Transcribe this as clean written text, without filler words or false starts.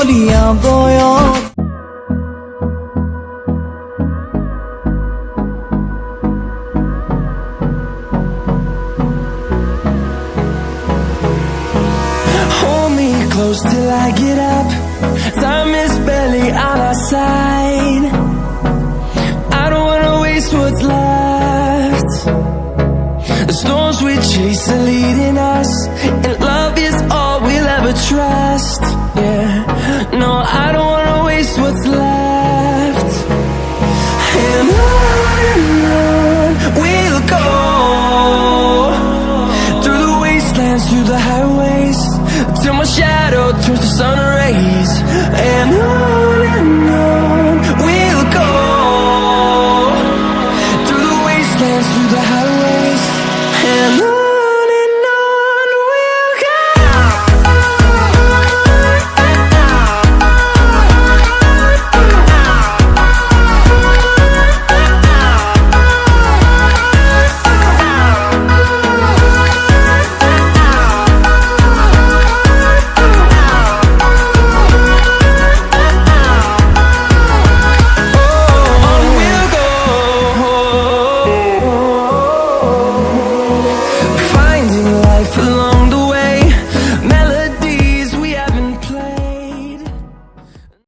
ਗਲੀਆਂ ਦੋਇਆ Close till I get up. Time is barely on our side. I don't wanna waste what's left. The storms we chase are leading us, and love is all we'll ever trust. Yeah, no, I don't wanna waste what's left. And on we'll go, through the wastelands, through the highways, till my shadow turns to sun rays. And on we'll go, through the wastelands, through the highways, and